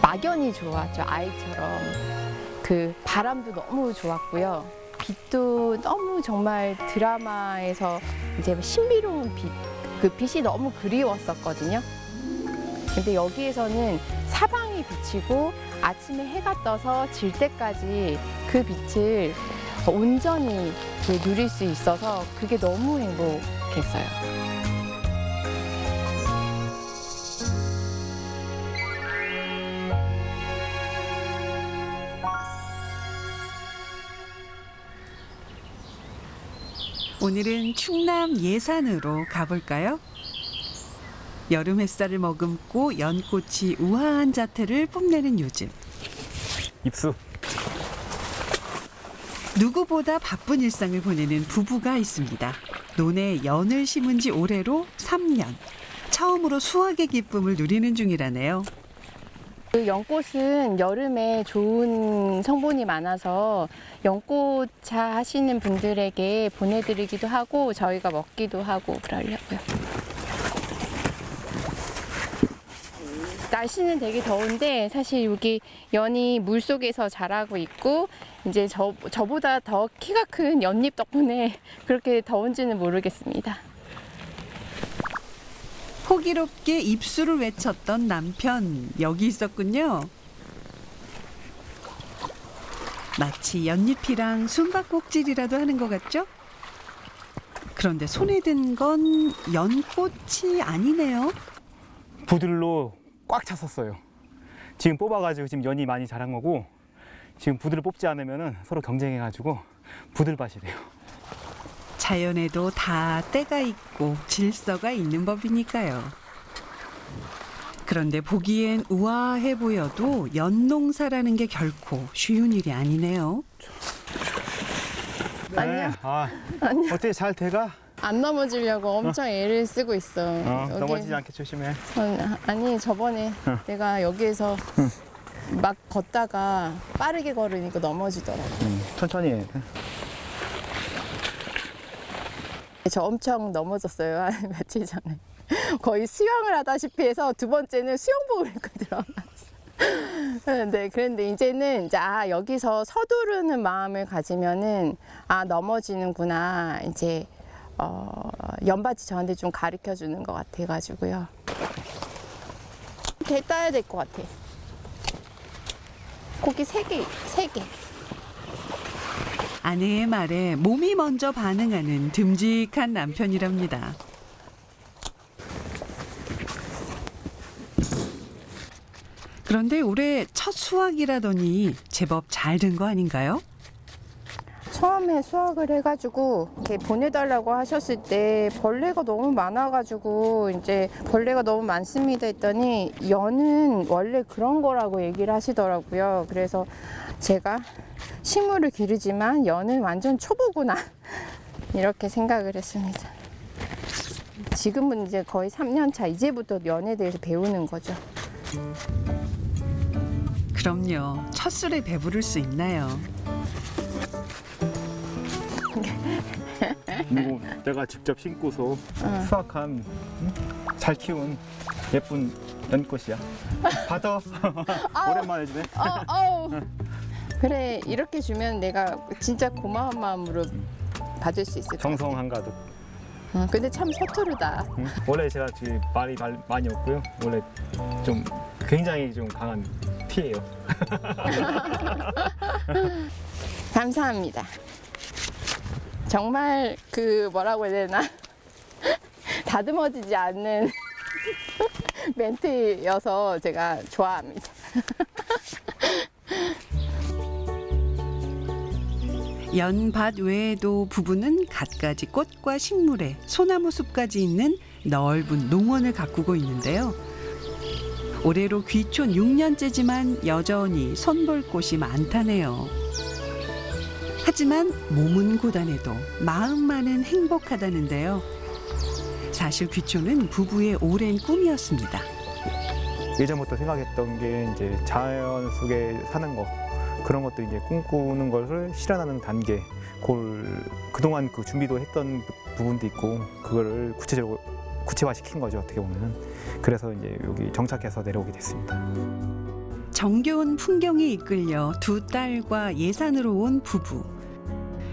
막연히 좋았죠. 아이처럼. 그 바람도 너무 좋았고요. 빛도 너무 정말 드라마에서 이제 신비로운 빛, 그 빛이 너무 그리웠었거든요. 근데 여기에서는 사방이 비치고 아침에 해가 떠서 질 때까지 그 빛을 온전히 누릴 수 있어서 그게 너무 행복했어요. 오늘은 충남 예산으로 가볼까요? 여름 햇살을 머금고 연꽃이 우아한 자태를 뽐내는 요즘. 입수. 누구보다 바쁜 일상을 보내는 부부가 있습니다. 논에 연을 심은 지 올해로 3년. 처음으로 수확의 기쁨을 누리는 중이라네요. 그 연꽃은 여름에 좋은 성분이 많아서 연꽃차 하시는 분들에게 보내드리기도 하고 저희가 먹기도 하고 그러려고요. 날씨는 되게 더운데 사실 여기 연이 물속에서 자라고 있고 이제 저보다 더 키가 큰 연잎 덕분에 그렇게 더운지는 모르겠습니다. 호기롭게 입수를 외쳤던 남편, 여기 있었군요. 마치 연잎이랑 숨바꼭질이라도 하는 것 같죠? 그런데 손에 든 건 연꽃이 아니네요. 부들로 꽉 찼었어요. 지금 뽑아가지고 지금 연이 많이 자란 거고 지금 부들을 뽑지 않으면 서로 경쟁해가지고 부들밭이래요. 자연에도 다 때가 있고 질서가 있는 법이니까요. 그런데 보기엔 우아해 보여도 연농사라는 게 결코 쉬운 일이 아니네요. 안녕. 안녕. 어떻게 잘 돼가? 안 넘어지려고 엄청 애를 쓰고 있어. 여기- 넘어지지 않게 조심해. 아니 저번에 내가 여기에서 막 걷다가 빠르게 걸으니까 넘어지더라고. 천천히 해. 저 엄청 넘어졌어요. 한 며칠 전에. 거의 수영을 하다시피 해서 두 번째는 수영복을 입고 들어갔어. 네, 그런데 이제는 이제 여기서 서두르는 마음을 가지면은 넘어지는구나. 이제 연밭이 저한테 좀 가르쳐 주는 것 같아가지고요. 개 따야 될 것 같아. 고기 3개. 아내의 말에 몸이 먼저 반응하는 듬직한 남편이랍니다. 그런데 올해 첫 수확이라더니 제법 잘 된 거 아닌가요? 처음에 수확을 해가지고 이렇게 보내달라고 하셨을 때 벌레가 너무 많아가지고 이제 벌레가 너무 많습니다 했더니 연은 원래 그런 거라고 얘기를 하시더라고요. 그래서 제가 식물을 기르지만 연은 완전 초보구나 이렇게 생각을 했습니다. 지금은 이제 거의 3년 차, 이제부터 연에 대해서 배우는 거죠. 그럼요. 첫 술에 배부를 수 있나요? 그리고 내가 직접 심고서 수확한 잘 키운 예쁜 연꽃이야. 받아. 오랜만에 주네. 그래, 이렇게 주면 내가 진짜 고마운 마음으로 받을 수 있을 것 같아. 정성 한가득. 근데 참 서투르다. 원래 제가 지금 말이 많이 없고요. 원래 좀 굉장히 좀 강한 T예요. 감사합니다. 정말 그 뭐라고 해야 되나 다듬어지지 않는 멘트여서 제가 좋아합니다. 연밭 외에도 부부는 갖가지 꽃과 식물에 소나무 숲까지 있는 넓은 농원을 가꾸고 있는데요. 올해로 귀촌 6년째지만 여전히 손볼 곳이 많다네요. 하지만 몸은 고단해도 마음만은 행복하다는데요. 사실 귀촌은 부부의 오랜 꿈이었습니다. 예전부터 생각했던 게 이제 자연 속에 사는 거, 그런 것도 이제 꿈꾸는 것을 실현하는 단계. 그동안 그 준비도 했던 부분도 있고, 그거를 구체적으로 구체화시킨 거죠, 어떻게 보면은. 그래서 이제 여기 정착해서 내려오게 됐습니다. 정겨운 풍경에 이끌려 두 딸과 예산으로 온 부부.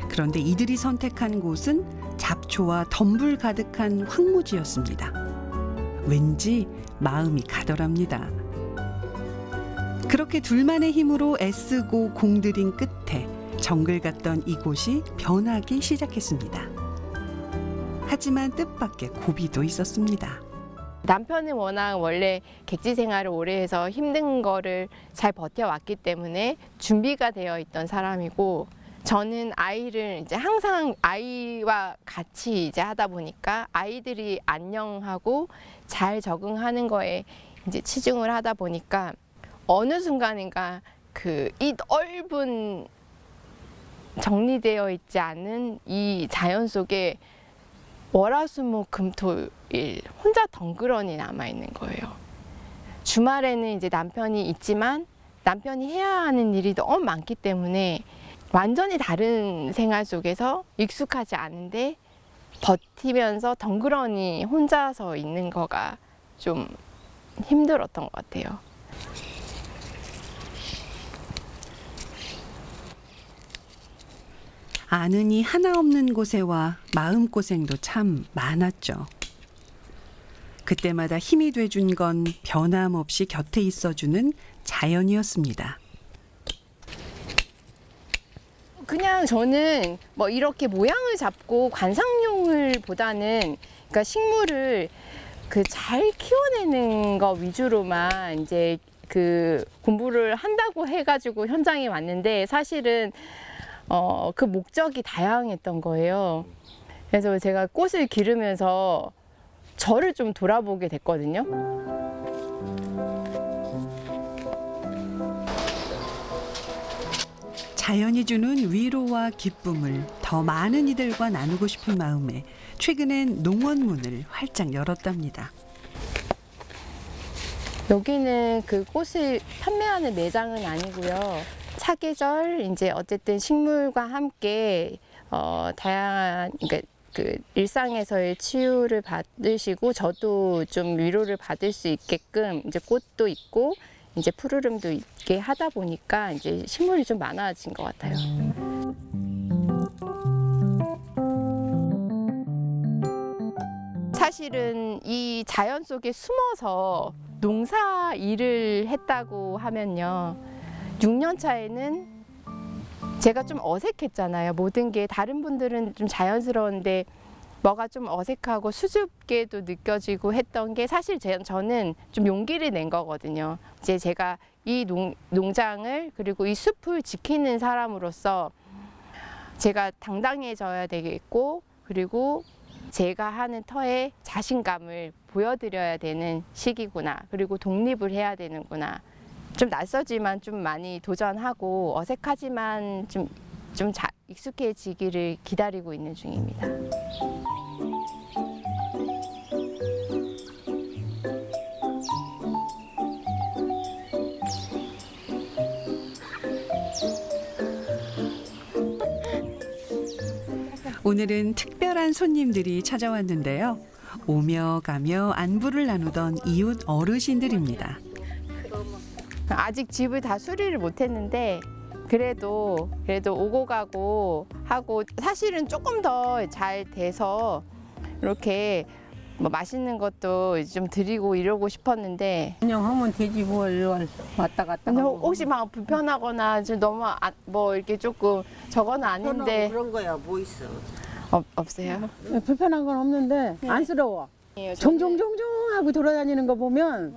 그런데 이들이 선택한 곳은 잡초와 덤불 가득한 황무지였습니다. 왠지 마음이 가더랍니다. 그렇게 둘만의 힘으로 애쓰고 공들인 끝에 정글 같던 이곳이 변하기 시작했습니다. 하지만 뜻밖의 고비도 있었습니다. 남편은 워낙 원래 객지 생활을 오래 해서 힘든 거를 잘 버텨왔기 때문에 준비가 되어 있던 사람이고, 저는 아이를 이제 항상 아이와 같이 이제 하다 보니까 아이들이 안녕하고 잘 적응하는 거에 이제 치중을 하다 보니까 어느 순간인가 이 넓은 정리되어 있지 않은 이 자연 속에 월화수목금토일 혼자 덩그러니 남아 있는 거예요. 주말에는 이제 남편이 있지만 남편이 해야 하는 일이 너무 많기 때문에 완전히 다른 생활 속에서 익숙하지 않은데 버티면서 덩그러니 혼자서 있는 거가 좀 힘들었던 것 같아요. 아는 이 하나 없는 곳에 와 마음고생도 참 많았죠. 그때마다 힘이 돼준 건 변함없이 곁에 있어주는 자연이었습니다. 그냥 저는 뭐 이렇게 모양을 잡고 관상용을 보다는, 그러니까 식물을 잘 키워내는 거 위주로만 이제 공부를 한다고 해가지고 현장에 왔는데, 사실은 그 목적이 다양했던 거예요. 그래서 제가 꽃을 기르면서 저를 좀 돌아보게 됐거든요. 자연이 주는 위로와 기쁨을 더 많은 이들과 나누고 싶은 마음에 최근엔 농원문을 활짝 열었답니다. 여기는 그 꽃을 판매하는 매장은 아니고요. 사계절 이제 어쨌든 식물과 함께 다양한, 그러니까 일상에서의 치유를 받으시고 저도 좀 위로를 받을 수 있게끔 이제 꽃도 있고 이제 푸르름도 있게 하다 보니까 이제 식물이 좀 많아진 것 같아요. 사실은 이 자연 속에 숨어서 농사 일을 했다고 하면요, 6년 차에는 제가 좀 어색했잖아요. 모든 게 다른 분들은 좀 자연스러운데 뭐가 좀 어색하고 수줍게도 느껴지고 했던 게, 사실 저는 좀 용기를 낸 거거든요. 이제 제가 이 농장을 그리고 이 숲을 지키는 사람으로서 제가 당당해져야 되겠고, 그리고 제가 하는 터에 자신감을 보여드려야 되는 시기구나. 그리고 독립을 해야 되는구나. 좀 낯설지만 좀 많이 도전하고 어색하지만 좀 익숙해지기를 기다리고 있는 중입니다. 오늘은 특별한 손님들이 찾아왔는데요. 오며 가며 안부를 나누던 이웃 어르신들입니다. 아직 집을 다 수리를 못했는데 그래도 오고 가고 하고, 사실은 조금 더 잘 돼서 이렇게 뭐 맛있는 것도 좀 드리고 이러고 싶었는데, 그냥 하면 되지 뭘 왔다 갔다 근데 하고. 혹시 막 불편하거나 좀 너무 뭐 이렇게 조금 저건 아닌데 그런 거야 뭐 있어. 없어요? 불편한 건 없는데 안쓰러워. 종종종종 하고 돌아다니는 거 보면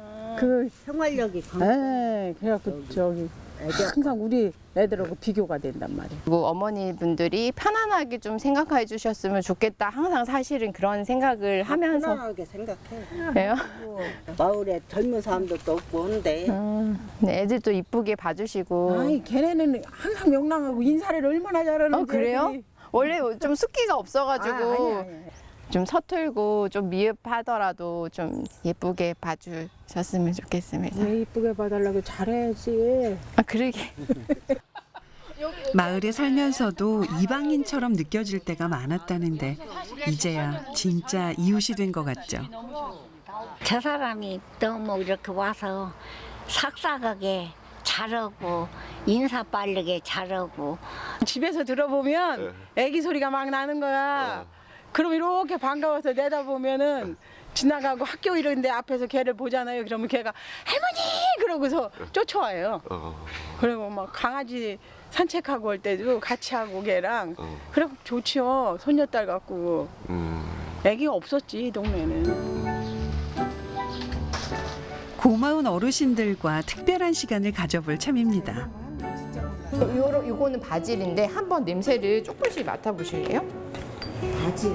생활력이 강해. 그래갖고 저기 항상 우리 애들하고 비교가 된단 말이야. 그리고 어머니분들이 편안하게 좀 생각해 주셨으면 좋겠다. 항상 사실은 그런 생각을 하면서. 편안하게 생각해. 그래요? 마을에 젊은 사람들도 없고 한데 네, 애들도 이쁘게 봐주시고. 아이 걔네는 항상 명랑하고 인사를 얼마나 잘하는지. 그래요? 애들이. 원래 좀 숫기가 없어가지고 아니. 좀 서툴고 좀 미흡하더라도 좀 예쁘게 봐주셨으면 좋겠습니다. 왜 이쁘게 봐달라고 잘해야지. 아, 그러게. 마을에 살면서도 이방인처럼 느껴질 때가 많았다는데 이제야 진짜 이웃이 된 것 같죠. 저 사람이 너무 이렇게 와서 삭삭하게 잘하고 인사 빠르게 잘하고 집에서 들어보면 애기 소리가 막 나는 거야. 그럼 이렇게 반가워서 내다보면은 지나가고 학교 이런데 앞에서 걔를 보잖아요. 그러면 걔가 할머니 그러고서 쫓아와요. 그리고 막 강아지 산책하고 올 때도 같이 하고 걔랑 그래 좋지요. 손녀딸 갖고 애기가 없었지 이 동네는. 고마운 어르신들과 특별한 시간을 가져볼 참입니다. 요거는 바질인데 한번 냄새를 조금씩 맡아보실래요? 바질.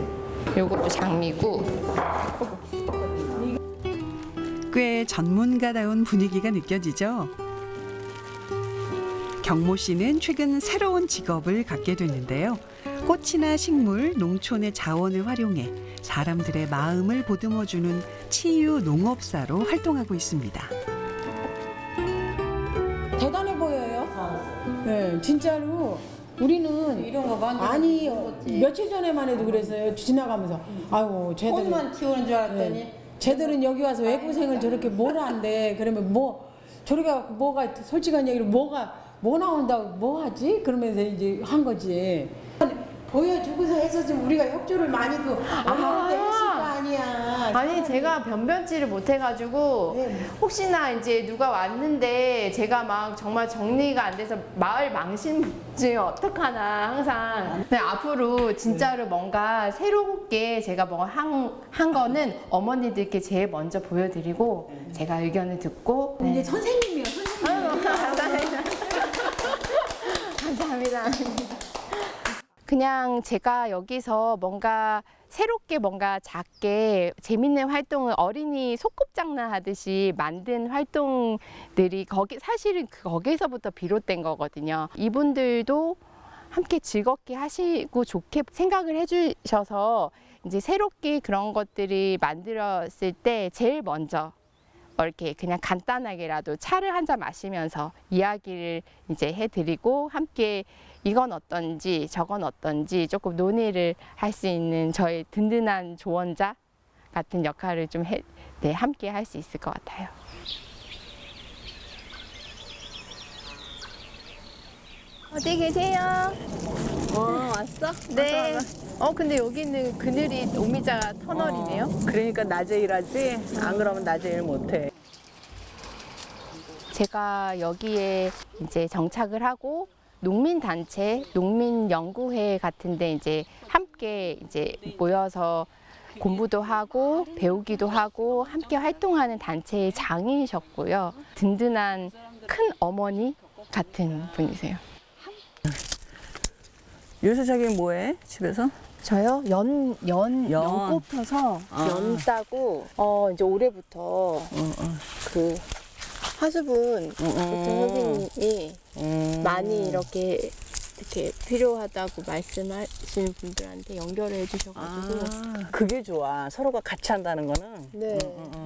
요것도 장미고. 꽤 전문가다운 분위기가 느껴지죠. 경모 씨는 최근 새로운 직업을 갖게 됐는데요. 꽃이나 식물, 농촌의 자원을 활용해 사람들의 마음을 보듬어주는 치유 농업사로 활동하고 있습니다. 대단해 보여요. 네, 진짜로. 우리는 이런 거 아니 며칠 전에만 해도 그랬어요. 지나가면서 아이고 쟤들은 키우는 줄 알았더니 쟤들은 여기 와서 외고생을 저렇게 뭘 한대. 그러면 뭐 저렇게 갖고 뭐가 솔직한 얘기로 뭐 나온다고 뭐 하지? 그러면서 이제 한 거지. 보여주고서 해서 좀 우리가 협조를 많이도 어려운데 했을 거 아니야. 아니 제가 변변치를 못해가지고 혹시나 이제 누가 왔는데 제가 막 정말 정리가 안 돼서 마을 망신지 어떡하나 항상. 근데 앞으로 진짜로 뭔가 새롭게 제가 뭐 한 거는 어머니들께 제일 먼저 보여드리고 제가 의견을 듣고. 이제 선생님이야 선생님. 아유, 감사합니다. 감사합니다. 그냥 제가 여기서 뭔가 새롭게 뭔가 작게 재밌는 활동을 어린이 소꿉장난 하듯이 만든 활동들이 사실은 거기서부터 비롯된 거거든요. 이분들도 함께 즐겁게 하시고 좋게 생각을 해주셔서 이제 새롭게 그런 것들이 만들었을 때 제일 먼저 이렇게 그냥 간단하게라도 차를 한 잔 마시면서 이야기를 이제 해드리고 함께 이건 어떤지 저건 어떤지 조금 논의를 할 수 있는 저의 든든한 조언자 같은 역할을 좀 함께 할 수 있을 것 같아요. 어디 계세요? 왔어? 네. 근데 여기는 그늘이 오미자 터널이네요. 그러니까 낮에 일하지? 안 그러면 낮에 일 못해. 제가 여기에 이제 정착을 하고 농민단체, 농민연구회 같은데 이제 함께 이제 모여서 공부도 하고 배우기도 하고 함께 활동하는 단체의 장이셨고요. 든든한 큰 어머니 같은 분이세요. 요새 자기 뭐해? 집에서? 저요? 연꽃 펴서 연 따고 이제 올해부터 그 화수분 선생님이 많이 이렇게 필요하다고 말씀하시는 분들한테 연결을 해주셔가지고 그게 좋아. 서로가 같이 한다는 거는. 네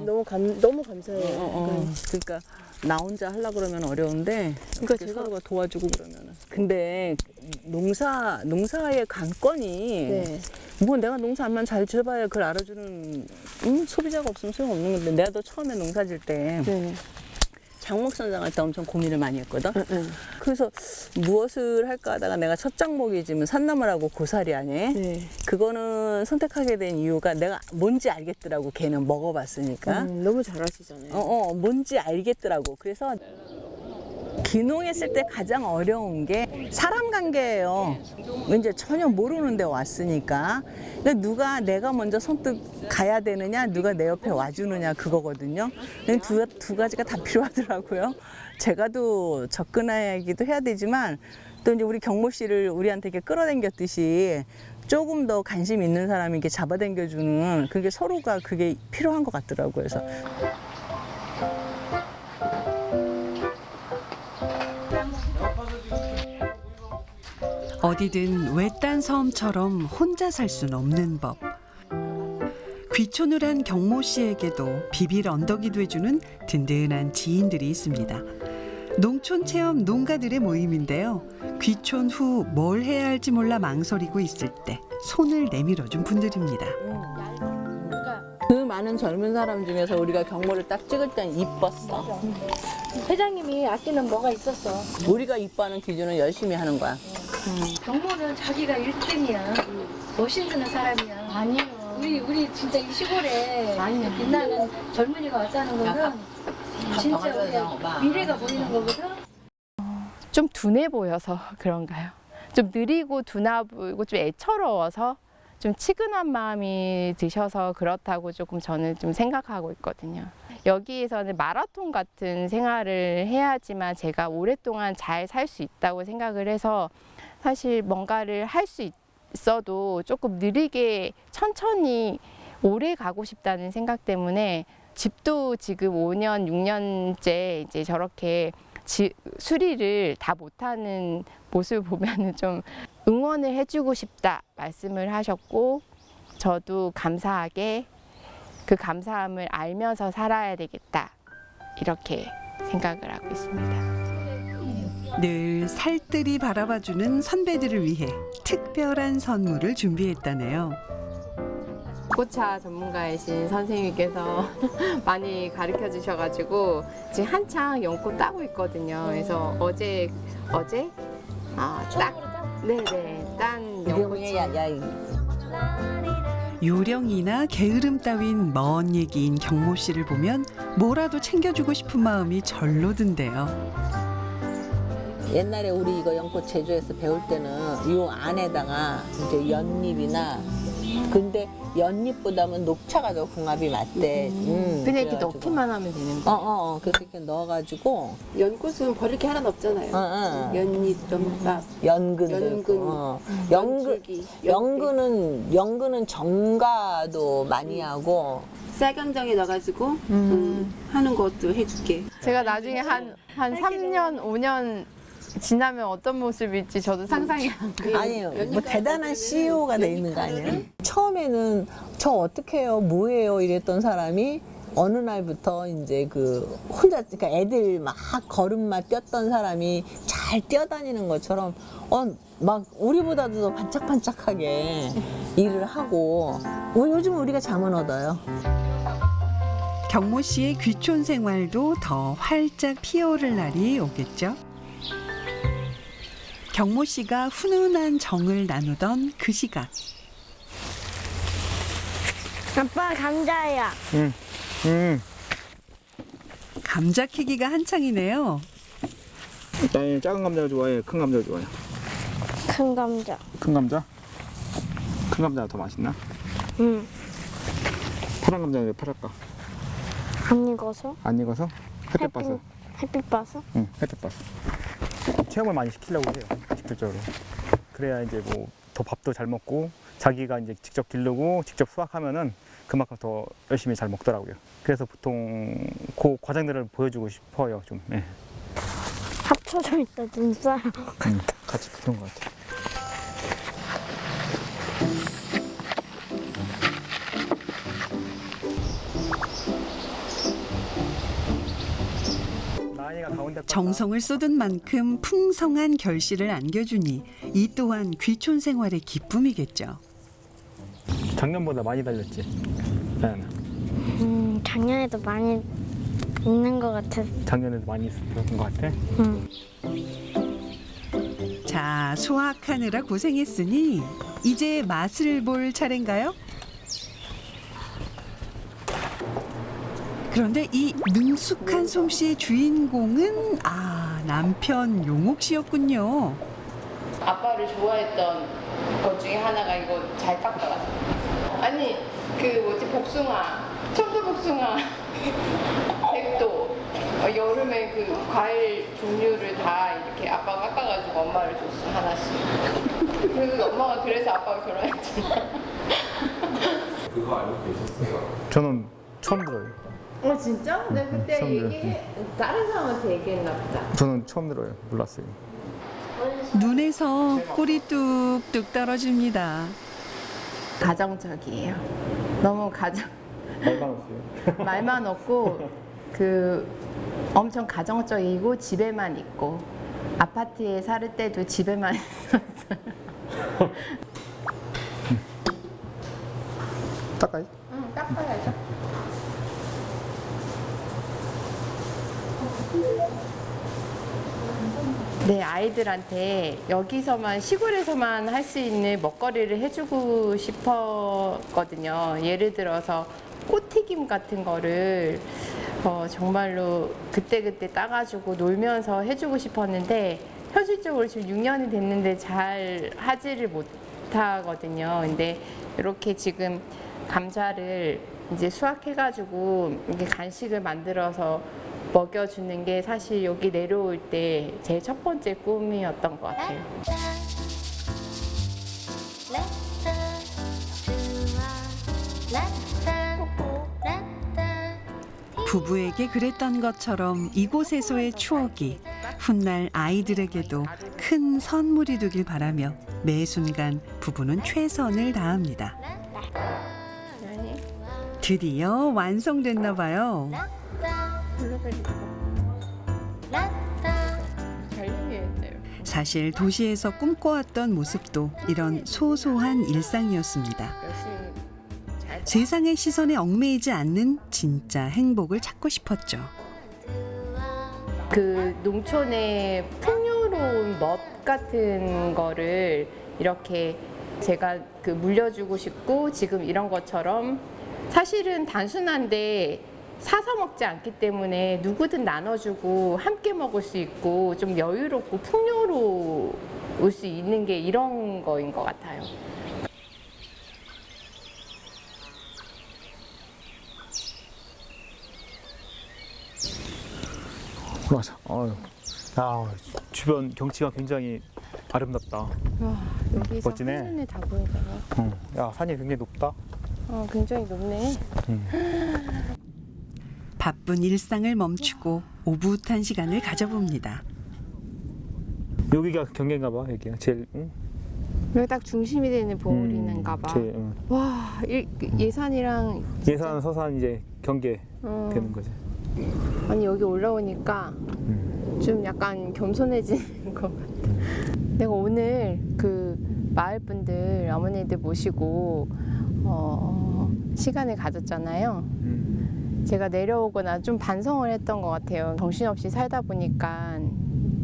너무 감사해요. 그러니까 나 혼자 하려고 그러면 어려운데 그러니까 서로가 도와주고 그러면은. 근데 농사의 관건이 네. 뭐 내가 농사 안만 잘 지어봐야 그걸 알아주는 소비자가 없으면 소용없는 건데 내가 또 처음에 농사 질 때 네. 장목선장 할 때 엄청 고민을 많이 했거든. 그래서 무엇을 할까 하다가 내가 첫 장목이 지금 산나물하고 고사리 아니에요? 네. 그거는 선택하게 된 이유가 내가 뭔지 알겠더라고. 걔는 먹어봤으니까. 너무 잘하시잖아요. 뭔지 알겠더라고. 그래서 귀농했을 때 가장 어려운 게 사람 관계예요. 이제 전혀 모르는 데 왔으니까. 근데 누가 내가 먼저 선뜻 가야 되느냐, 누가 내 옆에 와주느냐 그거거든요. 두 가지가 다 필요하더라고요. 제가 또 접근하기도 해야 되지만 또 이제 우리 경모 씨를 우리한테 이렇게 끌어당겼듯이 조금 더 관심 있는 사람이 이렇게 잡아당겨주는 그게 서로가 그게 필요한 것 같더라고요. 그래서 어디든 외딴 섬처럼 혼자 살 순 없는 법. 귀촌을 한 경모 씨에게도 비빌 언덕이 돼주는 든든한 지인들이 있습니다. 농촌 체험 농가들의 모임인데요. 귀촌 후 뭘 해야 할지 몰라 망설이고 있을 때 손을 내밀어준 분들입니다. 그 많은 젊은 사람 중에서 우리가 경모를 딱 찍을 땐 이뻤어. 회장님이 아끼는 뭐가 있었어. 우리가 이뻐하는 기준은 열심히 하는 거야. 경모는 자기가 1등이야. 멋있는 사람이야. 아니요. 우리 진짜 이 시골에 빛나는 젊은이가 왔다는 거는 진짜 우리 미래가 보이는 거거든. 좀 둔해 보여서 그런가요? 좀 느리고 둔해 보이고 좀 애처로워서 좀 치근한 마음이 드셔서 그렇다고 조금 저는 좀 생각하고 있거든요. 여기에서는 마라톤 같은 생활을 해야지만 제가 오랫동안 잘 살 수 있다고 생각을 해서 사실 뭔가를 할 수 있어도 조금 느리게 천천히 오래 가고 싶다는 생각 때문에 집도 지금 5년, 6년째 이제 저렇게 수리를 다 못하는 모습을 보면은 좀 응원을 해주고 싶다 말씀을 하셨고 저도 감사하게 그 감사함을 알면서 살아야 되겠다 이렇게 생각을 하고 있습니다. 늘 살뜰히 바라봐주는 선배들을 위해 특별한 선물을 준비했다네요. 꽃차 전문가이신 선생님께서 많이 가르쳐 주셔가지고 지금 한창 연꽃 따고 있거든요. 그래서 어제 딴 연꽃이 요령이나 게으름 따윈 먼 얘기인 경모 씨를 보면 뭐라도 챙겨주고 싶은 마음이 절로 든대요. 옛날에 우리 이거 연꽃 제조해서 배울 때는 이 안에다가 이제 연잎이나 근데 연잎보다는 녹차가 더 궁합이 맞대. 그냥 이렇게 넣기만 하면 되는 거예요. 그래서 이렇게 넣어가지고 연꽃은 버릴 게 하나도 없잖아요. 연잎, 연밥, 연근도 연근은 정가도 많이 하고 쌀강정에 넣어가지고 하는 것도 해줄게. 제가 나중에 한 3년, 5년 지나면 어떤 모습일지 저도 상상이 안 돼요. 아니에요. 뭐 대단한 CEO가 돼 있는 거 아니에요? 처음에는 저 어떻게 해요? 뭐예요? 이랬던 사람이 어느 날부터 이제 그 혼자 그러니까 애들 막 걸음마 뛰었던 사람이 잘 뛰어다니는 것처럼 막 우리보다도 더 반짝반짝하게 일을 하고 요즘 우리가 잠은 얻어요. 경모 씨의 귀촌 생활도 더 활짝 피어오를 날이 오겠죠. 경모 씨가 훈훈한 정을 나누던 그 시각. 아빠 감자야. 감자 캐기가 한창이네요. 일단 작은 감자 좋아해? 큰 감자 좋아해? 큰 감자. 큰 감자? 큰 감자가 더 맛있나? 응. 파란 감자는 왜 팔을까? 안 익어서? 안 익어서? 햇빛 봐서. 햇빛 봐서? 응, 햇빛 봐서. 체험을 많이 시키려고 해요, 직접적으로. 그래야 이제 뭐 더 밥도 잘 먹고 자기가 이제 직접 기르고 직접 수확하면은 그만큼 더 열심히 잘 먹더라고요. 그래서 보통 그 과정들을 보여주고 싶어요, 좀. 네. 합쳐져 있다 눈살. 같이 붙은 것 같아요. 정성을 쏟은 만큼 풍성한 결실을 안겨주니 이 또한 귀촌 생활의 기쁨이겠죠. 작년보다 많이 달렸지. 작년에도 많이 있는 것 같아. 작년에도 많이 있었던 것 같아. 자, 수확하느라 고생했으니 이제 맛을 볼 차례인가요? 그런데 이 능숙한 솜씨의 주인공은 남편 용옥 씨였군요. 아빠를 좋아했던 것 중에 하나가 이거 잘 깎아가지고. 아니 복숭아, 청도복숭아, 백도, 여름에 그 과일 종류를 다 이렇게 아빠가 깎아가지고 엄마를 줬어 하나씩. 그래서 엄마가 그래서 아빠가 결혼했지. 그거 알고 계셨어요? 저는 처음 들어요. 진짜? 내가 그때 처음 다른 사람한테 얘기했나 보다. 저는 처음 들어요. 몰랐어요. 눈에서 꿀이 뚝뚝 떨어집니다. 가정적이에요. 너무 말만 없어요. 말만 없고 엄청 가정적이고 집에만 있고 아파트에 살 때도 집에만 있었어요. 닦아요? 응, 닦아야죠. 네, 아이들한테 여기서만 시골에서만 할 수 있는 먹거리를 해주고 싶었거든요. 예를 들어서 꽃튀김 같은 거를 정말로 그때그때 따가지고 놀면서 해주고 싶었는데 현실적으로 지금 6년이 됐는데 잘 하지를 못하거든요. 근데 이렇게 지금 감자를 이제 수확해가지고 이렇게 간식을 만들어서 먹여주는 게 사실 여기 내려올 때 제 첫 번째 꿈이었던 것 같아요. 부부에게 그랬던 것처럼 이곳에서의 추억이 훗날 아이들에게도 큰 선물이 되길 바라며 매 순간 부부는 최선을 다합니다. 드디어 완성됐나 봐요. 사실 도시에서 꿈꿔왔던 모습도 이런 소소한 일상이었습니다. 세상의 시선에 얽매이지 않는 진짜 행복을 찾고 싶었죠. 그 농촌의 풍요로운 멋 같은 거를 이렇게 제가 물려주고 싶고 지금 이런 것처럼 사실은 단순한데 사서 먹지 않기 때문에 누구든 나눠주고 함께 먹을 수 있고 좀 여유롭고 풍요로울 수 있는 게 이런 거인 것 같아요. 맞아. 주변 경치가 굉장히 아름답다. 와, 여기서 멋지네. 한눈에 다 보이잖아. 야, 산이 굉장히 높다. 굉장히 높네. 바쁜 일상을 멈추고 오붓한 시간을 가져봅니다. 여기가 경계인가 봐. 여기가 제일. 응? 여기 딱 중심이 되는 보울인가 봐. 와, 예산이랑 예산, 서산 이제 경계 되는 거지. 아니 여기 올라오니까 좀 약간 겸손해지는 것 같아. 내가 오늘 마을 분들 어머니들 모시고 시간을 가졌잖아요. 제가 내려오거나 좀 반성을 했던 것 같아요. 정신없이 살다 보니까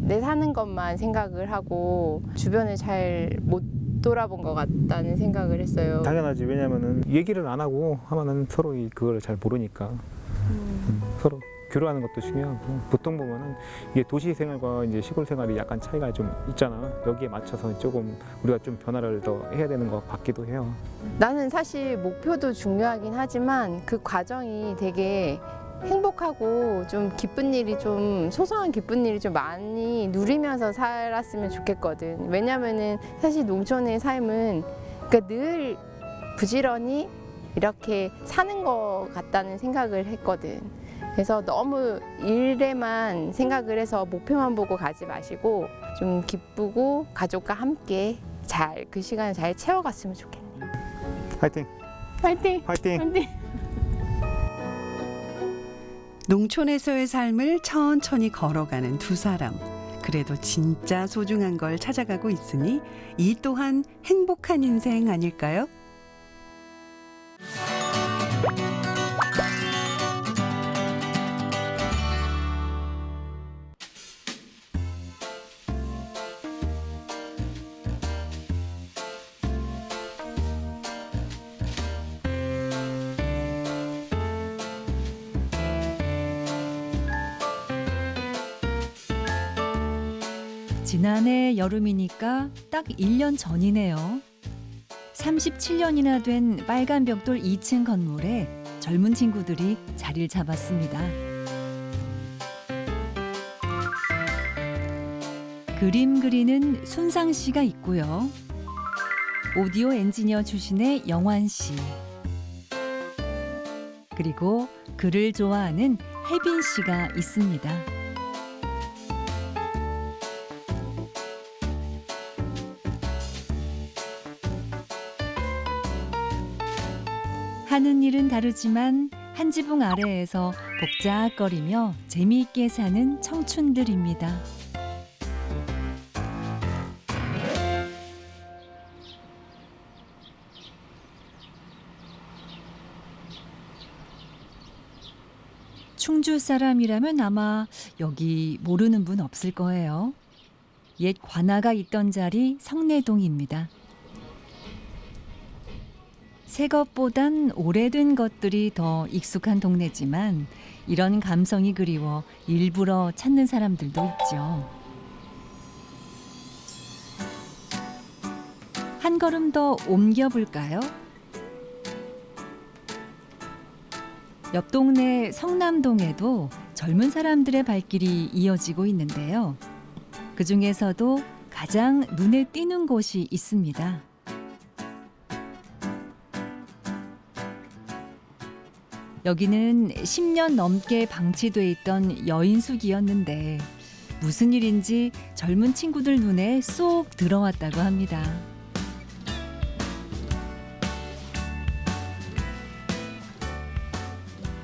내 사는 것만 생각을 하고 주변을 잘 못 돌아본 것 같다는 생각을 했어요. 당연하지. 왜냐면은 얘기를 안 하고 하면은 서로 그거를 잘 모르니까 서로 교류하는 것도 중요하고 보통 보면은 이게 도시 생활과 이제 시골 생활이 약간 차이가 좀 있잖아. 여기에 맞춰서 조금 우리가 좀 변화를 더 해야 되는 것 같기도 해요. 나는 사실 목표도 중요하긴 하지만 그 과정이 되게 행복하고 좀 기쁜 일이 좀 소소한 기쁜 일이 좀 많이 누리면서 살았으면 좋겠거든. 왜냐면은 사실 농촌의 삶은 그러니까 늘 부지런히 이렇게 사는 것 같다는 생각을 했거든. 그래서 너무 일에만 생각을 해서 목표만 보고 가지 마시고 좀 기쁘고 가족과 함께 그 시간을 잘 채워갔으면 좋겠네. 화이팅! 화이팅! 화이팅! 화이팅! 농촌에서의 삶을 천천히 걸어가는 두 사람. 그래도 진짜 소중한 걸 찾아가고 있으니 이 또한 행복한 인생 아닐까요? 지난해 여름이니까 딱 1년 전이네요. 37년이나 된 빨간 벽돌 2층 건물에 젊은 친구들이 자리를 잡았습니다. 그림 그리는 손상 씨가 있고요. 오디오 엔지니어 출신의 영환 씨. 그리고 글을 좋아하는 혜빈 씨가 있습니다. 하는 일은 다르지만 한 지붕 아래에서 복작거리며 재미있게 사는 청춘들입니다. 충주 사람이라면 아마 여기 모르는 분 없을 거예요. 옛 관아가 있던 자리 성내동입니다. 새 것보단 오래된 것들이 더 익숙한 동네지만 이런 감성이 그리워 일부러 찾는 사람들도 있죠. 한 걸음 더 옮겨볼까요? 옆 동네 성남동에도 젊은 사람들의 발길이 이어지고 있는데요. 그 중에서도 가장 눈에 띄는 곳이 있습니다. 여기는 10년 넘게 방치돼 있던 여인숙이었는데 무슨 일인지 젊은 친구들 눈에 쏙 들어왔다고 합니다.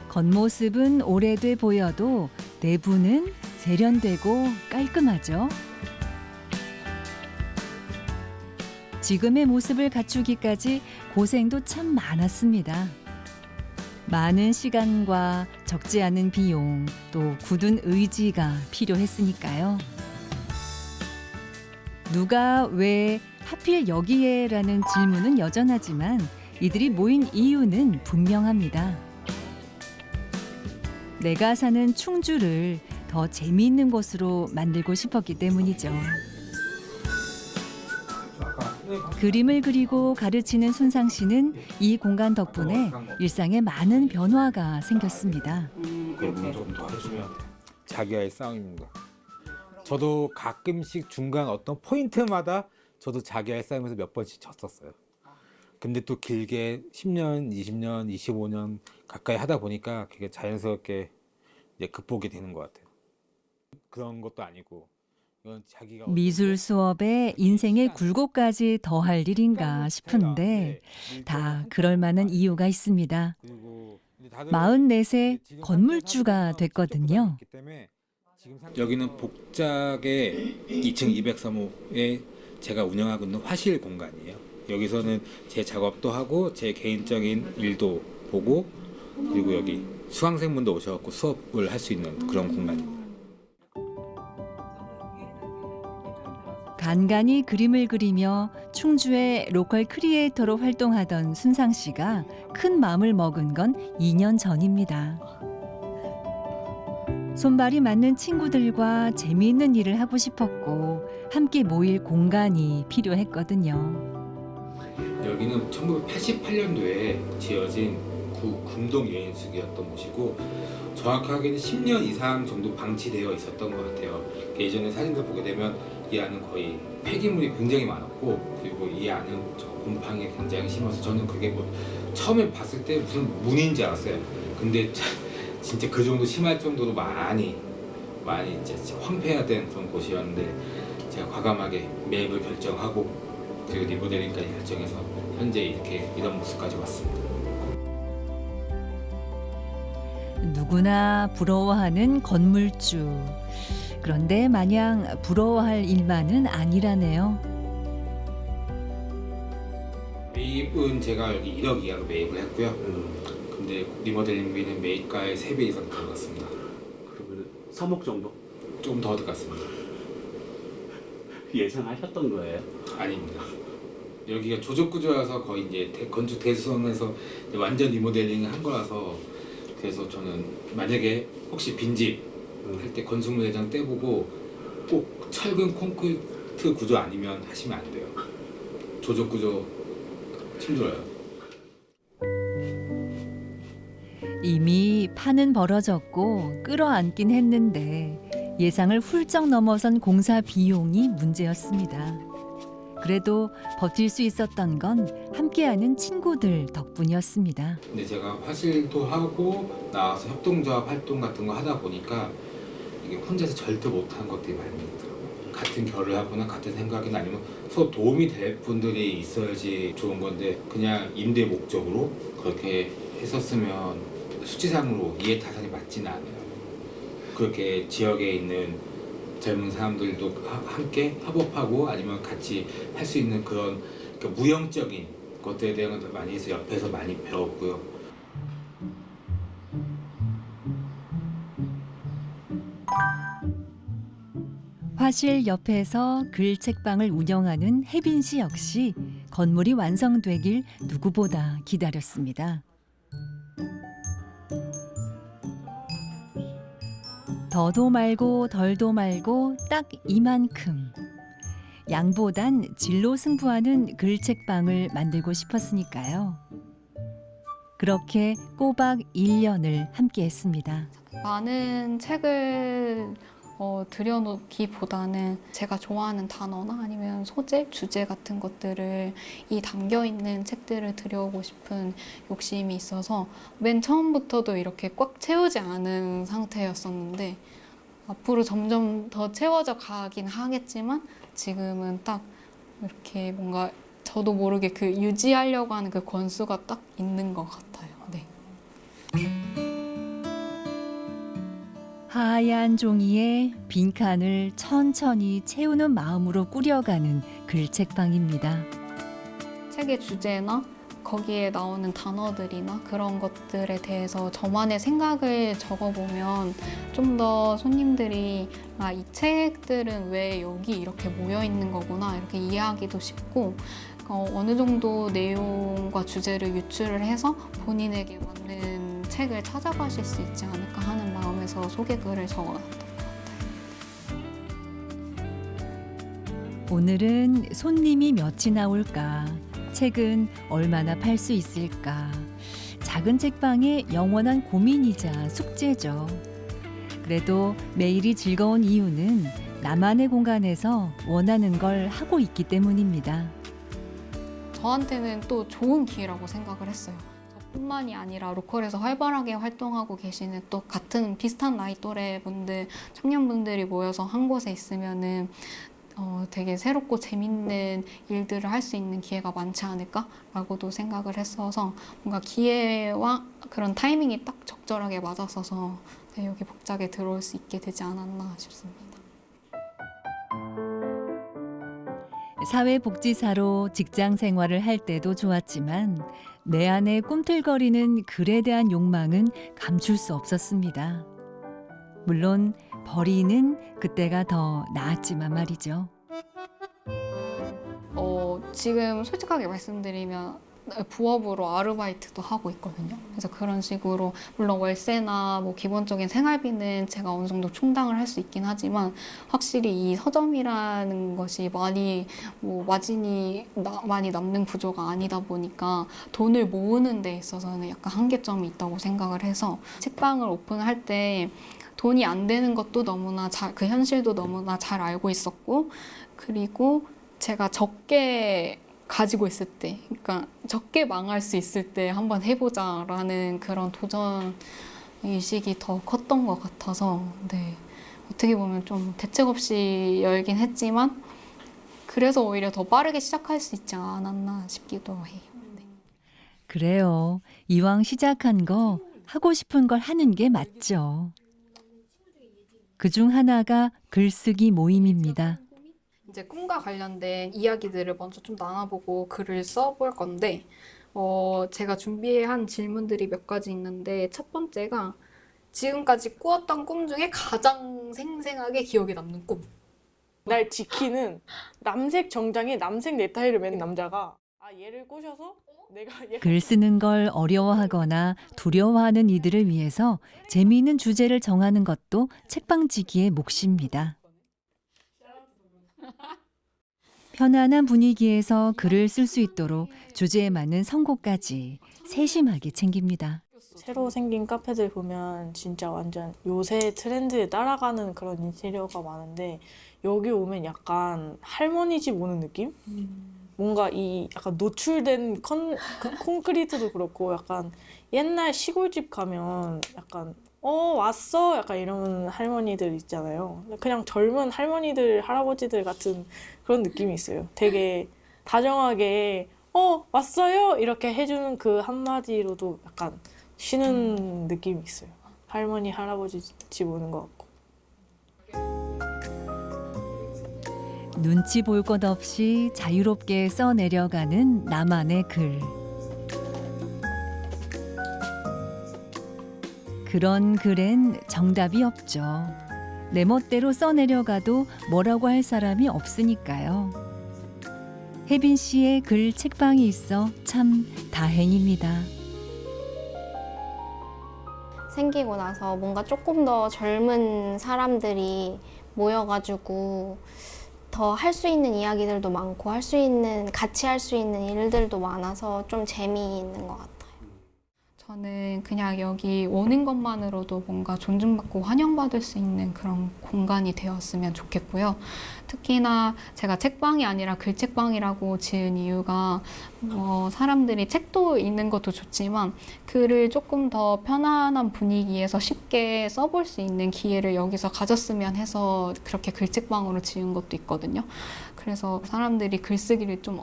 겉모습은 오래돼 보여도 내부는 세련되고 깔끔하죠. 지금의 모습을 갖추기까지 고생도 참 많았습니다. 많은 시간과 적지 않은 비용, 또 굳은 의지가 필요했으니까요. 누가 왜 하필 여기에라는 질문은 여전하지만 이들이 모인 이유는 분명합니다. 내가 사는 충주를 더 재미있는 곳으로 만들고 싶었기 때문이죠. 그림을 그리고 가르치는 순상 씨는 이 공간 덕분에 일상에 많은 변화가 생겼습니다. 자기와의 싸움입니다. 저도 가끔씩 중간 어떤 포인트마다 저도 자기와의 싸움에서 몇 번씩 졌었어요. 근데 또 길게 10년, 20년, 25년 가까이 하다 보니까 그게 자연스럽게 이제 극복이 되는 것 같아요. 그런 것도 아니고 이건 자기가 미술 수업에 인생의 굴곡까지 더할 일인가 싶은데 다 그럴 만한 이유가 있습니다. 44세 건물주가 됐거든요. 여기는 복작의 2층 203호에 제가 운영하고 있는 화실 공간이에요. 여기서는 제 작업도 하고 제 개인적인 일도 보고 그리고 여기 수강생분도 오셔서 수업을 할 수 있는 그런 공간입니다. 간간히 그림을 그리며 충주의 로컬 크리에이터로 활동하던 순상 씨가 큰 마음을 먹은 건 2년 전입니다. 손발이 맞는 친구들과 재미있는 일을 하고 싶었고 함께 모일 공간이 필요했거든요. 여기는 1988년도에 지어진 금동 여인숙이었던 곳이고 정확하게는 10년 이상 정도 방치되어 있었던 것 같아요. 예전에 사진들 보게 되면 이 안은 거의 폐기물이 굉장히 많았고 그리고 이 안은 곰팡이 굉장히 심해서 저는 그게 뭐 처음에 봤을 때 무슨 문인지 알았어요. 근데 진짜 그 정도 심할 정도로 많이 진짜 황폐화된 그런 곳이었는데 제가 과감하게 매입을 결정하고 그리고 리모델링까지 결정해서 현재 이런 모습까지 왔습니다. 누구나 부러워하는 건물주. 그런데 마냥 부러워할 일만은 아니라네요. 매입은 제가 여기 1억 이하로 매입을 했고요. 근데 리모델링비는 매입가의 3배 이상 들어갔습니다. 그러면 3억 정도? 좀 더 들어갔습니다. 예상하셨던 거예요? 아닙니다. 여기가 조적구조라서 거의 이제 건축 대수선에서 완전 리모델링을 한 거라서 그래서 저는 만약에 혹시 빈집 할 때 건축물 대장 떼보고 꼭 철근 콘크리트 구조 아니면 하시면 안 돼요. 조적 구조 힘들어요. 이미 판은 벌어졌고 끌어안긴 했는데 예상을 훌쩍 넘어선 공사 비용이 문제였습니다. 그래도 버틸 수 있었던 건 함께하는 친구들 덕분이었습니다. 근데 제가 화실도 하고 나와서 협동조합 활동 같은 거 하다 보니까 이게 혼자서 절대 못하는 것들이 많이 있더라고요. 같은 결을 하거나 같은 생각이나 아니면 서로 도움이 될 분들이 있어야지 좋은 건데 그냥 임대 목적으로 그렇게 했었으면 수치상으로 이해타산이 맞지는 않아요. 그렇게 지역에 있는 젊은 사람들도 함께 협업하고 아니면 같이 할 수 있는 그런 그러니까 무형적인 것들에 대한 것들 많이 해서 옆에서 많이 배웠고요. 화실 옆에서 글책방을 운영하는 혜빈 씨 역시 건물이 완성되길 누구보다 기다렸습니다. 더도 말고 덜도 말고 딱 이만큼. 양보단 질로 승부하는 글책방을 만들고 싶었으니까요. 그렇게 꼬박 1년을 함께했습니다. 많은 책을 들여놓기보다는 제가 좋아하는 단어나 아니면 소재, 주제 같은 것들을 이 담겨있는 책들을 들여오고 싶은 욕심이 있어서 맨 처음부터도 이렇게 꽉 채우지 않은 상태였었는데 앞으로 점점 더 채워져 가긴 하겠지만 지금은 딱 이렇게 뭔가 저도 모르게 그 유지하려고 하는 그 권수가 딱 있는 것 같아요. 네. 하얀 종이에 빈칸을 천천히 채우는 마음으로 꾸려가는 글책방입니다. 책의 주제나 거기에 나오는 단어들이나 그런 것들에 대해서 저만의 생각을 적어보면 좀 더 손님들이 이 책들은 왜 여기 이렇게 모여 있는 거구나 이렇게 이해하기도 쉽고 어느 정도 내용과 주제를 유출을 해서 본인에게 맞는 책을 찾아가실 수 있지 않을까 하는 마음에서 소개글을 적어놨던 것 같아요. 오늘은 손님이 몇이나 올까? 책은 얼마나 팔 수 있을까? 작은 책방의 영원한 고민이자 숙제죠. 그래도 매일이 즐거운 이유는 나만의 공간에서 원하는 걸 하고 있기 때문입니다. 저한테는 또 좋은 기회라고 생각을 했어요. 저뿐만이 아니라 로컬에서 활발하게 활동하고 계시는 또 같은 비슷한 나이 또래 분들, 청년분들이 모여서 한 곳에 있으면은 되게 새롭고 재밌는 일들을 할 수 있는 기회가 많지 않을까라고도 생각을 했어서 뭔가 기회와 그런 타이밍이 딱 적절하게 맞았어서 여기 복작에 들어올 수 있게 되지 않았나 싶습니다. 사회복지사로 직장 생활을 할 때도 좋았지만 내 안에 꿈틀거리는 글에 대한 욕망은 감출 수 없었습니다. 물론 벌이는 그때가 더 나았지만 말이죠. 지금 솔직하게 말씀드리면 부업으로 아르바이트도 하고 있거든요. 그래서 그런 식으로 물론 월세나 뭐 기본적인 생활비는 제가 어느 정도 충당을 할 수 있긴 하지만 확실히 이 서점이라는 것이 많이 마진이 많이 남는 구조가 아니다 보니까 돈을 모으는 데 있어서는 약간 한계점이 있다고 생각을 해서 책방을 오픈할 때 돈이 안 되는 것도 너무나 그 현실도 너무나 잘 알고 있었고 그리고 제가 적게 가지고 있을 때, 그러니까 적게 망할 수 있을 때 한번 해보자라는 그런 도전 의식이 더 컸던 것 같아서 네, 어떻게 보면 좀 대책 없이 열긴 했지만 그래서 오히려 더 빠르게 시작할 수 있지 않았나 싶기도 해요. 네. 그래요. 이왕 시작한 거 하고 싶은 걸 하는 게 맞죠. 그중 하나가 글쓰기 모임입니다. 이제 꿈과 관련된 이야기들을 먼저 좀 나눠보고 글을 써볼 건데 제가 준비한 질문들이 몇 가지 있는데 첫 번째가 지금까지 꾸었던 꿈 중에 가장 생생하게 기억에 남는 꿈. 날 지키는 남색 정장에 남색 넥타이를 맨 남자가 얘를 꼬셔서 글 쓰는 걸 어려워하거나 두려워하는 이들을 위해서 재미있는 주제를 정하는 것도 책방지기의 몫입니다. 편안한 분위기에서 글을 쓸 수 있도록 주제에 맞는 선곡까지 세심하게 챙깁니다. 새로 생긴 카페들 보면 진짜 완전 요새 트렌드에 따라가는 그런 인테리어가 많은데 여기 오면 약간 할머니 집 오는 느낌? 뭔가 이 약간 노출된 그 콘크리트도 그렇고 약간 옛날 시골집 가면 약간 왔어? 약간 이런 할머니들 있잖아요. 그냥 젊은 할머니들, 할아버지들 같은 그런 느낌이 있어요. 되게 다정하게 왔어요? 이렇게 해주는 그 한마디로도 약간 쉬는 느낌이 있어요. 할머니, 할아버지 집 오는 것 같고. 눈치 볼 것 없이 자유롭게 써내려가는 나만의 글. 그런 글엔 정답이 없죠. 내 멋대로 써내려가도 뭐라고 할 사람이 없으니까요. 혜빈 씨의 글 책방이 있어 참 다행입니다. 생기고 나서 뭔가 조금 더 젊은 사람들이 모여가지고 더 할 수 있는 이야기들도 많고 같이 할 수 있는 일들도 많아서 좀 재미있는 것 같아요. 저는 그냥 여기 오는 것만으로도 뭔가 존중받고 환영받을 수 있는 그런 공간이 되었으면 좋겠고요. 특히나 제가 책방이 아니라 글책방이라고 지은 이유가 사람들이 책도 읽는 것도 좋지만 글을 조금 더 편안한 분위기에서 쉽게 써볼 수 있는 기회를 여기서 가졌으면 해서 그렇게 글책방으로 지은 것도 있거든요. 그래서 사람들이 글쓰기를 좀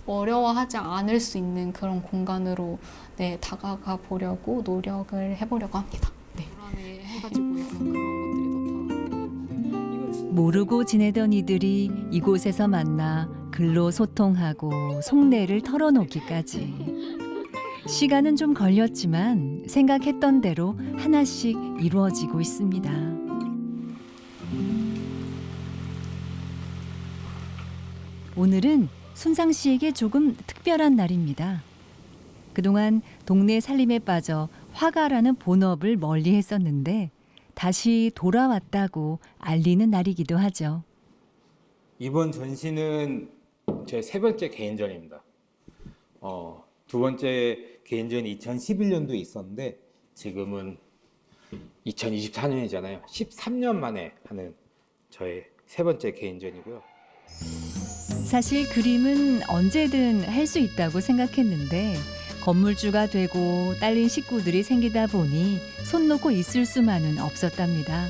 어려워하지 않을 수 있는 그런 공간으로 다가가 보려고 노력을 해보려고 합니다. 모르고 지내던 이들이 이곳에서 만나 글로 소통하고 속내를 털어놓기까지. 시간은 좀 걸렸지만 생각했던 대로 하나씩 이루어지고 있습니다. 오늘은 순상 씨에게 조금 특별한 날입니다. 그동안 동네 살림에 빠져 화가라는 본업을 멀리 했었는데 다시 돌아왔다고 알리는 날이기도 하죠. 이번 전시는 제 세 번째 개인전입니다. 두 번째 개인전이 2011년도에 있었는데 지금은 2024년이잖아요. 13년 만에 하는 저의 세 번째 개인전이고요. 사실 그림은 언제든 할 수 있다고 생각했는데 건물주가 되고 딸린 식구들이 생기다 보니 손 놓고 있을 수만은 없었답니다.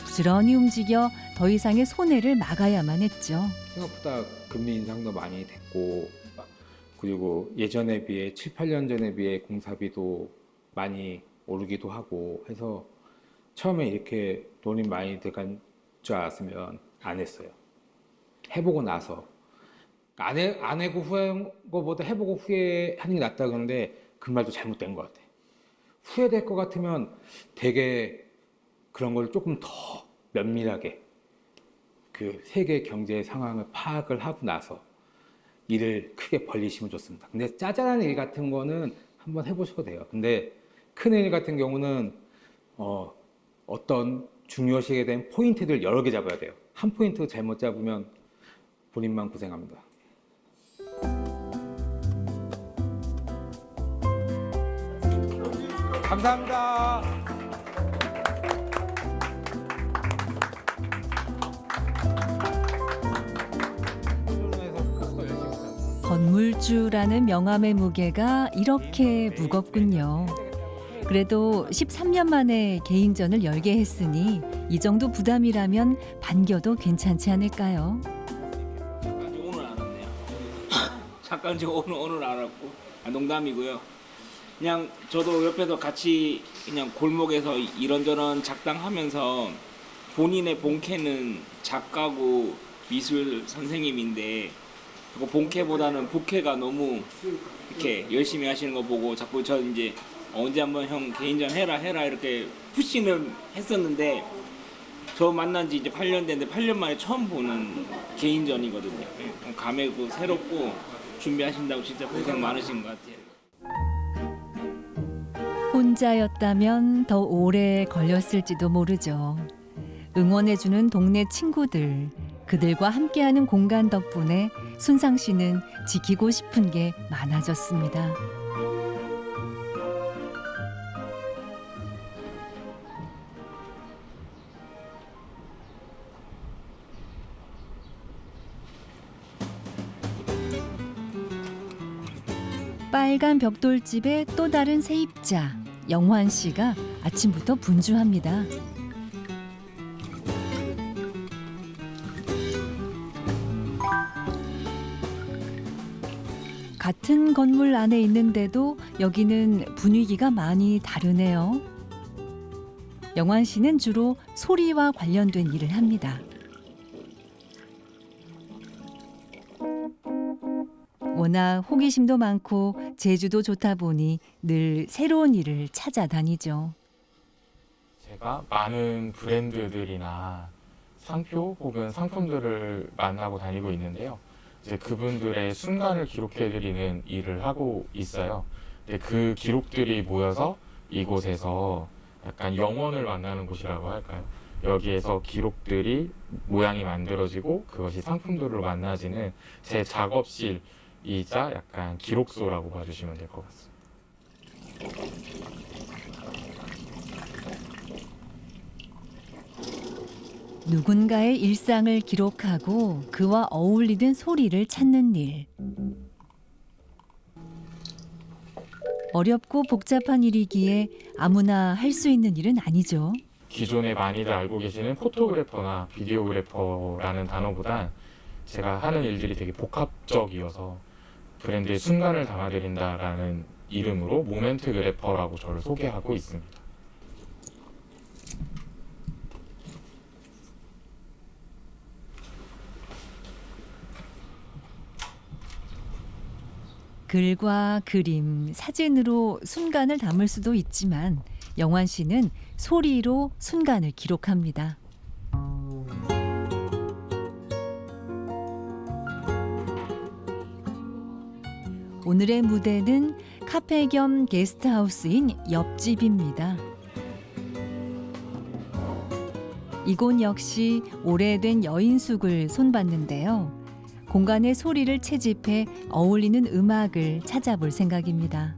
부지런히 움직여 더 이상의 손해를 막아야만 했죠. 생각보다 금리 인상도 많이 됐고 그리고 예전에 비해 7, 8년 전에 비해 공사비도 많이 오르기도 하고 해서 처음에 이렇게 돈이 많이 들어간 줄 알았으면 안 했어요. 해보고 나서 안 해고 후회한 것보다 해보고 후회하는 게 낫다 그러는데 그 말도 잘못된 것 같아. 후회될 것 같으면 되게 그런 걸 조금 더 면밀하게 그 세계 경제 상황을 파악을 하고 나서 일을 크게 벌리시면 좋습니다. 근데 짜잘한 일 같은 거는 한번 해보셔도 돼요. 근데 큰 일 같은 경우는 어떤 중요시하게 된 포인트들 여러 개 잡아야 돼요. 한 포인트 잘못 잡으면 본인만 고생합니다. 감사합니다. 건물주라는 명함의 무게가 이렇게 무겁군요. 그래도 13년 만에 개인전을 열게 했으니 이 정도 부담이라면 반겨도 괜찮지 않을까요? 오늘 알았네요. 잠깐 지금 오늘 알았고 농담이고요. 그냥 저도 옆에서 같이 그냥 골목에서 이런저런 작당하면서 본인의 본캐는 작가고 미술 선생님인데 본캐보다는 부캐가 너무 이렇게 열심히 하시는 거 보고 자꾸 저 이제 언제 한번 형 개인전 해라 이렇게 푸시는 했었는데 저 만난 지 이제 8년 됐는데 8년 만에 처음 보는 개인전이거든요. 감회고 새롭고 준비하신다고 진짜 고생 많으신 것 같아요. 혼자였다면 더 오래 걸렸을지도 모르죠. 응원해주는 동네 친구들, 그들과 함께하는 공간 덕분에 순상 씨는 지키고 싶은 게 많아졌습니다. 빨간 벽돌집의 또 다른 세입자 영환 씨가 아침부터 분주합니다. 같은 건물 안에 있는데도 여기는 분위기가 많이 다르네요. 영환 씨는 주로 소리와 관련된 일을 합니다. 워낙 호기심도 많고 재주도 좋다 보니 늘 새로운 일을 찾아다니죠. 제가 많은 브랜드들이나 상표 혹은 상품들을 만나고 다니고 있는데요. 이제 그분들의 순간을 기록해드리는 일을 하고 있어요. 근데 그 기록들이 모여서 이곳에서 약간 영혼을 만나는 곳이라고 할까요? 여기에서 기록들이 모양이 만들어지고 그것이 상품들로 만나지는 제 작업실이자 약간 기록소라고 봐주시면 될 것 같습니다. 누군가의 일상을 기록하고 그와 어울리는 소리를 찾는 일. 어렵고 복잡한 일이기에 아무나 할 수 있는 일은 아니죠. 기존에 많이들 알고 계시는 포토그래퍼나 비디오그래퍼라는 단어보단 제가 하는 일들이 되게 복합적이어서 브랜드의 순간을 담아드린다라는 이름으로 모멘트 그래퍼라고 저를 소개하고 있습니다. 글과 그림, 사진으로 순간을 담을 수도 있지만 영환 씨는 소리로 순간을 기록합니다. 오늘의 무대는 카페 겸 게스트하우스인 옆집입니다. 이곳 역시 오래된 여인숙을 손봤는데요. 공간의 소리를 채집해 어울리는 음악을 찾아볼 생각입니다.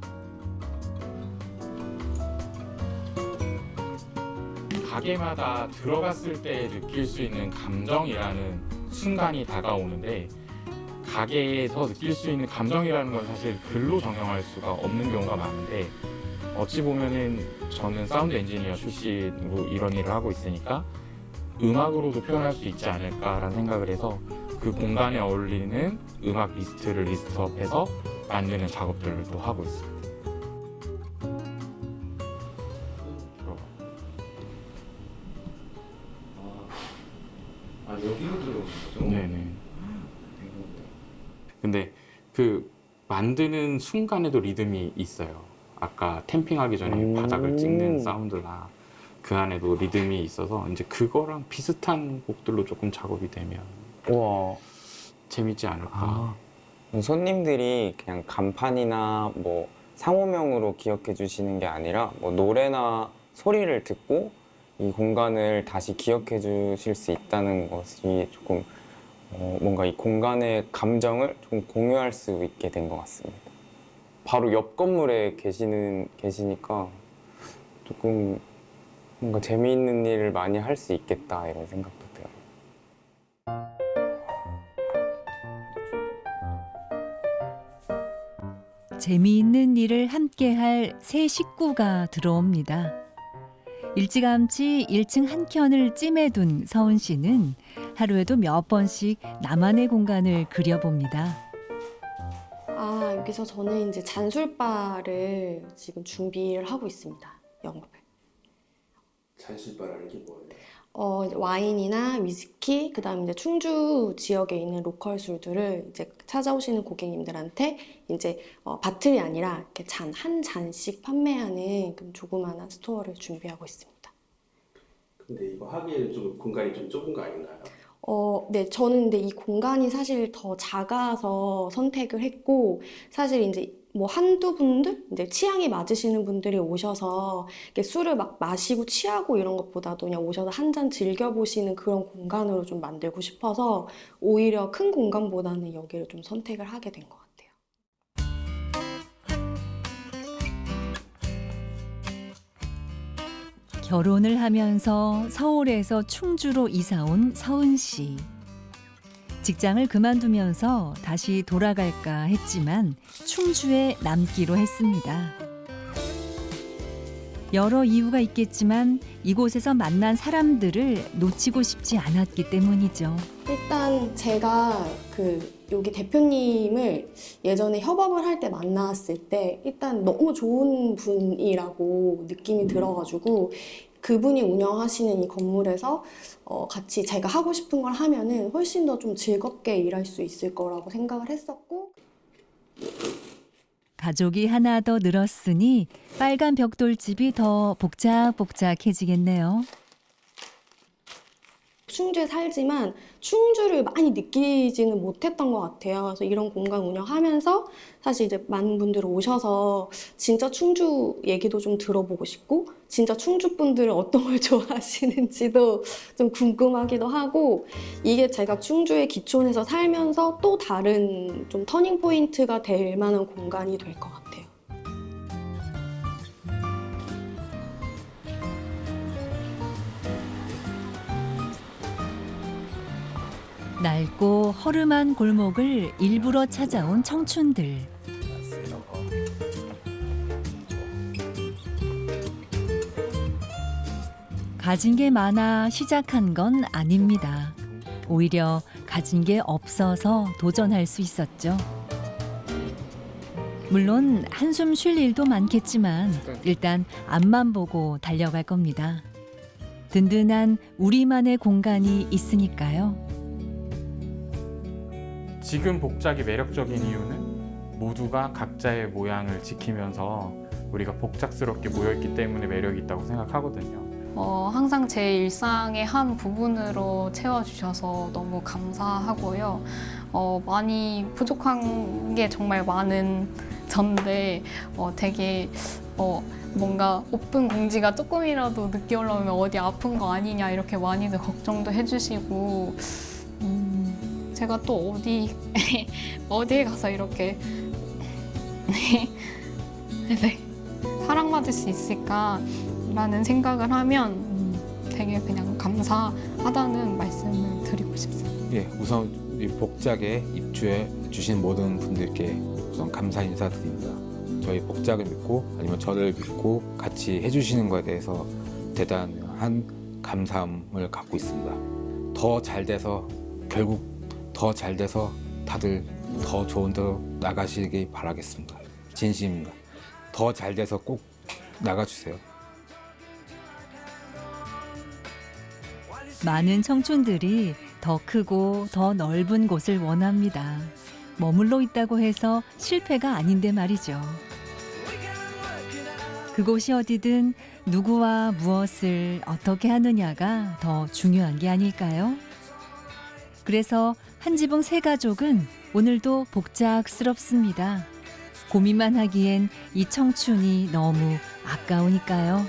가게마다 들어갔을 때 느낄 수 있는 감정이라는 순간이 다가오는데 가게에서 느낄 수 있는 감정이라는 건 사실 글로 정형할 수가 없는 경우가 많은데 어찌 보면은 저는 사운드 엔지니어 출신으로 이런 일을 하고 있으니까 음악으로도 표현할 수 있지 않을까라는 생각을 해서 그 공간에 어울리는 음악 리스트를 리스트업해서 만드는 작업들을 또 하고 있습니다. 여기로 들어오는 거죠? 네네. 근데 그 만드는 순간에도 리듬이 있어요. 아까 템핑하기 전에 바닥을 찍는 사운드나 그 안에도 리듬이 있어서 이제 그거랑 비슷한 곡들로 조금 작업이 되면 재밌지 않을까. 손님들이 그냥 간판이나 뭐 상호명으로 기억해 주시는 게 아니라 뭐 노래나 소리를 듣고 이 공간을 다시 기억해 주실 수 있다는 것이 조금 뭔가 이 공간의 감정을 좀 공유할 수 있게 된 것 같습니다. 바로 옆 건물에 계시니까 조금 뭔가 재미있는 일을 많이 할 수 있겠다 이런 생각도 들어요. 재미있는 일을 함께할 새 식구가 들어옵니다. 일찌감치 1층 한 켠을 찜해둔 서은 씨는 하루에도 몇 번씩 나만의 공간을 그려봅니다. 여기서 저는 이제 잔술바를 지금 준비를 하고 있습니다. 영업을. 잔술바라는 게 뭐예요? 와인이나 위스키, 그다음 이제 충주 지역에 있는 로컬 술들을 이제 찾아오시는 고객님들한테 이제 바틀이 아니라 이렇게 한 잔씩 판매하는 조그마한 스토어를 준비하고 있습니다. 근데 이거 하기에는 좀 공간이 좀 좁은 거 아닌가요? 네, 저는 근데 이 공간이 사실 더 작아서 선택을 했고, 사실 이제 뭐 한두 분들, 이제 취향이 맞으시는 분들이 오셔서 이렇게 술을 막 마시고 취하고 이런 것보다도 그냥 오셔서 한 잔 즐겨보시는 그런 공간으로 좀 만들고 싶어서 오히려 큰 공간보다는 여기를 좀 선택을 하게 된 것 같아요. 결혼을 하면서 서울에서 충주로 이사 온 서은 씨. 직장을 그만두면서 다시 돌아갈까 했지만 충주에 남기로 했습니다. 여러 이유가 있겠지만 이곳에서 만난 사람들을 놓치고 싶지 않았기 때문이죠. 일단 제가 여기 대표님을 예전에 협업을 할 때 만났을 때 일단 너무 좋은 분이라고 느낌이 들어가지고 그분이 운영하시는 이 건물에서 같이 제가 하고 싶은 걸 하면은 훨씬 더 좀 즐겁게 일할 수 있을 거라고 생각을 했었고, 가족이 하나 더 늘었으니 빨간 벽돌집이 더 복작복작해지겠네요. 충주에 살지만 충주를 많이 느끼지는 못했던 것 같아요. 그래서 이런 공간 운영하면서 사실 이제 많은 분들 오셔서 진짜 충주 얘기도 좀 들어보고 싶고, 진짜 충주 분들은 어떤 걸 좋아하시는지도 좀 궁금하기도 하고, 이게 제가 충주에 기촌에서 살면서 또 다른 좀 터닝 포인트가 될 만한 공간이 될 것 같아요. 낡고 허름한 골목을 일부러 찾아온 청춘들. 가진 게 많아 시작한 건 아닙니다. 오히려 가진 게 없어서 도전할 수 있었죠. 물론 한숨 쉴 일도 많겠지만 일단 앞만 보고 달려갈 겁니다. 든든한 우리만의 공간이 있으니까요. 지금 복작이 매력적인 이유는 모두가 각자의 모양을 지키면서 우리가 복작스럽게 모여있기 때문에 매력이 있다고 생각하거든요. 항상 제 일상의 한 부분으로 채워주셔서 너무 감사하고요. 많이 부족한 게 정말 많은 전데 되게 뭔가 오픈 공지가 조금이라도 늦게 올라오면 어디 아픈 거 아니냐 이렇게 많이들 걱정도 해주시고, 제가 또 어디에 가서 이렇게 네, 사랑받을 수 있을까라는 생각을 하면 되게 그냥 감사하다는 말씀을 드리고 싶습니다. 예, 우선 이 복작에 입주해 주신 모든 분들께 우선 감사 인사드립니다. 저희 복작을 믿고 아니면 저를 믿고 같이 해주시는 것에 대해서 대단한 감사함을 갖고 있습니다. 더 잘 돼서 결국 더 잘 돼서 다들 더 좋은 데로 나가시길 바라겠습니다. 진심입니다. 더 잘 돼서 꼭 나가주세요. 많은 청춘들이 더 크고 더 넓은 곳을 원합니다. 머물러 있다고 해서 실패가 아닌데 말이죠. 그곳이 어디든 누구와 무엇을 어떻게 하느냐가 더 중요한 게 아닐까요? 그래서 한지붕 세 가족은 오늘도 복작스럽습니다. 고민만 하기엔 이 청춘이 너무 아까우니까요.